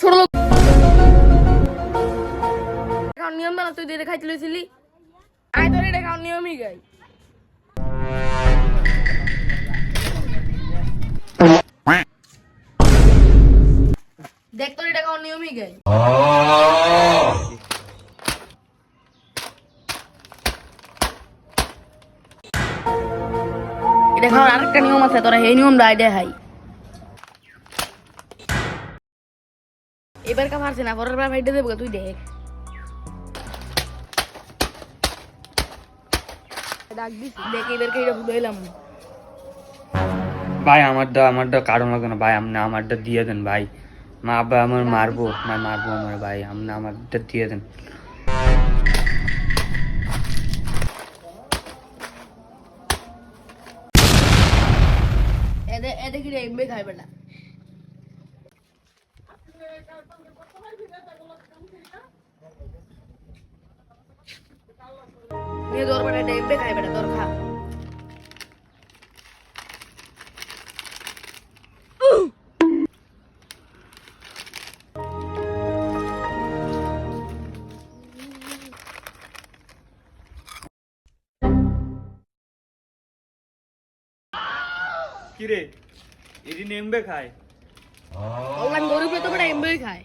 ছোট লোক নিয়ম না তুই দিয়ে খাইতে লইছিলি আয় তোর এটা খাওয়ার নিয়মই গাই দেখ তোর এটা খাওয়ার নিয়মই গাই এটা খাওয়ার আরেকটা নিয়ম আছে তোরা এই নিয়মটা আইডিয়া হাই এবার কা পারছে না পরের বার ভাইটা দেবো তুই দেখ ডাক দিস দেখ এবারকে এটা ভুলাইলাম ভাই আমারটা কারণ লাগবে না ভাই আপনি আমারটা দিয়ে দেন ভাই মা আব্বা আমার মারবো আমার ভাই আপনি আমারটা দিয়ে দেন এদের কি এমবে খাইবে না নিয়ে দরবার এটা এমবে খাইবে না তোর খা কিরে এদিন এমবে খায় অনলাইন গরিব তো বড় এমবে খায়